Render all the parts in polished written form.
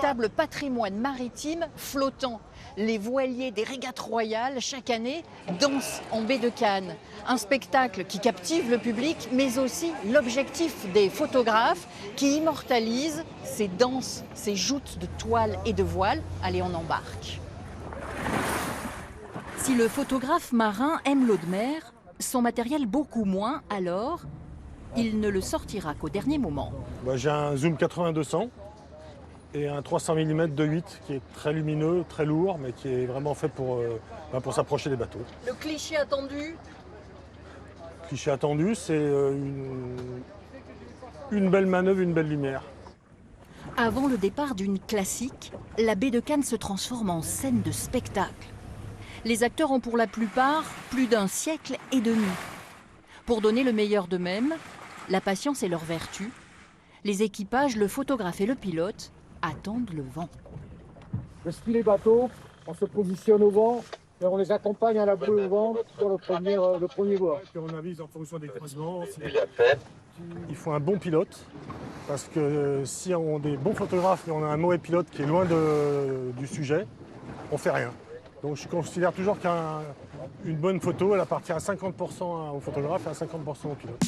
véritable patrimoine maritime flottant. Les voiliers des régates royales, chaque année, dansent en baie de Cannes. Un spectacle qui captive le public, mais aussi l'objectif des photographes qui immortalisent ces danses, ces joutes de toiles et de voiles. Allez, on embarque. Si le photographe marin aime l'eau de mer, son matériel beaucoup moins, alors il ne le sortira qu'au dernier moment. J'ai un zoom 80-200 et un 300 mm de 8 qui est très lumineux, très lourd, mais qui est vraiment fait pour s'approcher des bateaux. Le cliché attendu? Le cliché attendu, c'est une belle manœuvre, une belle lumière. Avant le départ d'une classique, la baie de Cannes se transforme en scène de spectacle. Les acteurs ont pour la plupart plus d'un siècle et demi. Pour donner le meilleur d'eux-mêmes, la patience est leur vertu. Les équipages, le photographe et le pilote attendent le vent. Je suis les bateaux, on se positionne au vent et on les accompagne à la bouée au vent sur le premier bord. Et puis on avise en fonction des croisements. Il faut un bon pilote, parce que si on a des bons photographes mais on a un mauvais pilote qui est loin du sujet, on ne fait rien. Donc je considère toujours qu'une bonne photo, elle appartient à 50% au photographe et à 50% au pilote.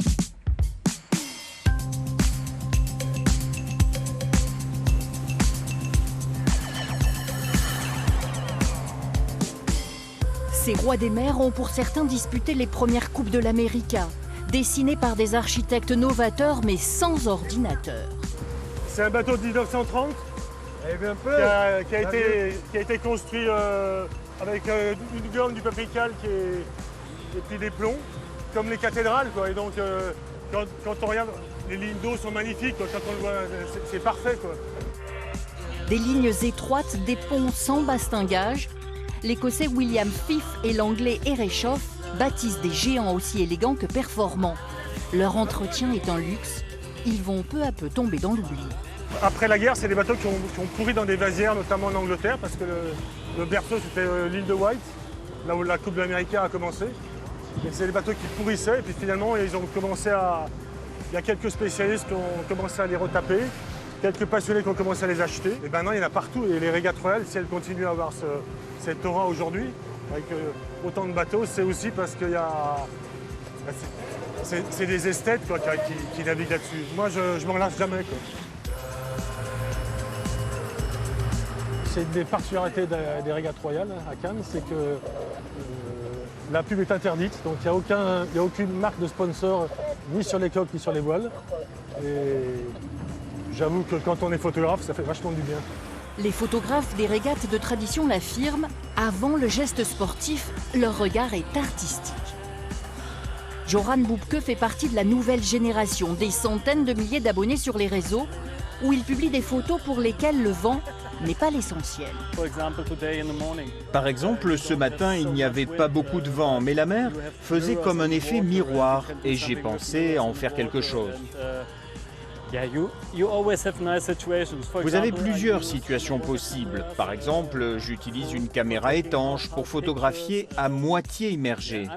Ces rois des mers ont pour certains disputé les premières coupes de l'América, dessinées par des architectes novateurs mais sans ordinateur. C'est un bateau de 1930 qui a été construit avec une gomme, du paprical et puis des plombs, comme les cathédrales, quoi. Et donc, quand on regarde, les lignes d'eau sont magnifiques, quoi. Quand on le voit, c'est parfait, quoi. Des lignes étroites, des ponts sans bastingage, l'Écossais William Fife et l'Anglais Ereshoff bâtissent des géants aussi élégants que performants. Leur entretien est un luxe, ils vont peu à peu tomber dans l'oubli. Après la guerre, c'est des bateaux qui ont pourri dans des vasières, notamment en Angleterre, parce que le berceau, c'était l'île de Wight, là où la Coupe de l'Amérique a commencé. Et c'est des bateaux qui pourrissaient, et puis finalement, ils ont commencé il y a quelques spécialistes qui ont commencé à les retaper, quelques passionnés qui ont commencé à les acheter. Et maintenant, il y en a partout. Et les régates royales, si elles continuent à avoir cette aura aujourd'hui, avec autant de bateaux, c'est aussi parce qu'il y a... C'est des esthètes, quoi, qui naviguent là-dessus. Moi, je m'en lasse jamais, quoi. C'est une des particularités des régates royales à Cannes, c'est que la pub est interdite, donc il n'y a aucune marque de sponsor ni sur les coques ni sur les voiles. Et j'avoue que quand on est photographe, ça fait vachement du bien. Les photographes des régates de tradition l'affirment, avant le geste sportif, leur regard est artistique. Joran Boubke fait partie de la nouvelle génération, des centaines de milliers d'abonnés sur les réseaux, où il publie des photos pour lesquelles le vent n'est pas l'essentiel. Par exemple, ce matin, il n'y avait pas beaucoup de vent, mais la mer faisait comme un effet miroir et j'ai pensé à en faire quelque chose. Vous avez plusieurs situations possibles. Par exemple, j'utilise une caméra étanche pour photographier à moitié immergé.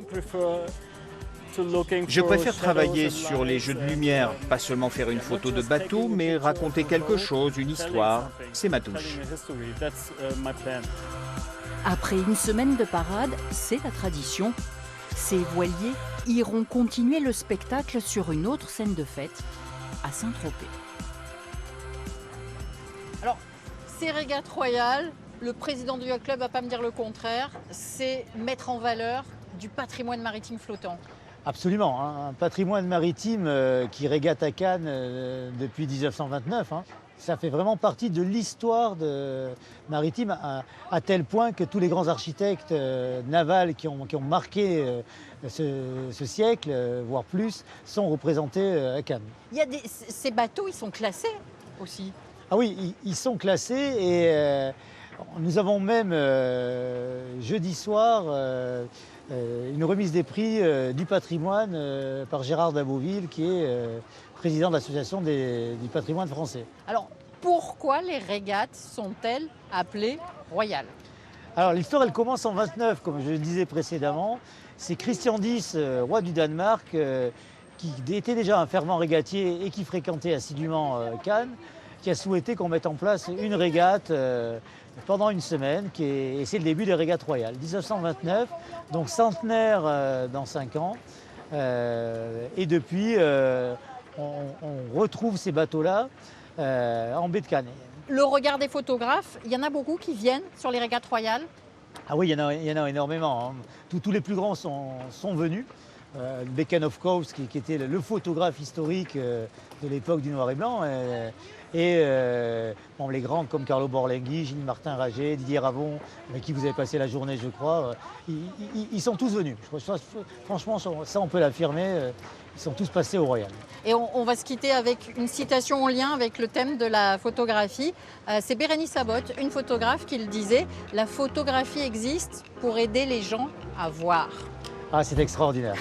Je préfère travailler sur les jeux de lumière, pas seulement faire une photo de bateau, mais raconter quelque chose, une histoire. C'est ma touche. Après une semaine de parade, c'est la tradition. Ces voiliers iront continuer le spectacle sur une autre scène de fête, à Saint-Tropez. Alors, ces régates royales, le président du yacht club ne va pas me dire le contraire, c'est mettre en valeur du patrimoine maritime flottant. Absolument, hein. Un patrimoine maritime qui régate à Cannes depuis 1929. Hein. Ça fait vraiment partie de l'histoire maritime à tel point que tous les grands architectes navals qui ont marqué ce siècle, voire plus, sont représentés à Cannes. Ces bateaux, ils sont classés aussi. Ah oui, ils sont classés et nous avons même jeudi soir une remise des prix du patrimoine par Gérard Dabouville, qui est président de l'association du patrimoine français. Alors, pourquoi les régates sont-elles appelées royales? Alors, l'histoire, elle commence en 29, comme je le disais précédemment. C'est Christian X, roi du Danemark, qui était déjà un fervent régatier et qui fréquentait assidûment Cannes, qui a souhaité qu'on mette en place une régate pendant une semaine, et c'est le début des régates royales. 1929, donc centenaire dans 5 ans. Et depuis, on retrouve ces bateaux-là en baie de Cannes. Le regard des photographes, il y en a beaucoup qui viennent sur les régates royales. Ah oui, il y en a énormément. Tous les plus grands sont venus. Beacon of Cowes, qui était le photographe historique de l'époque du noir et blanc. Bon, les grands comme Carlo Borlenghi, Gilles Martin Raget, Didier Ravon, avec qui vous avez passé la journée, je crois, ils sont tous venus. Franchement, ça on peut l'affirmer, ils sont tous passés au Royal. Et on va se quitter avec une citation en lien avec le thème de la photographie. C'est Bérénice Abbott, une photographe, qui le disait « La photographie existe pour aider les gens à voir ». Ah, c'est extraordinaire.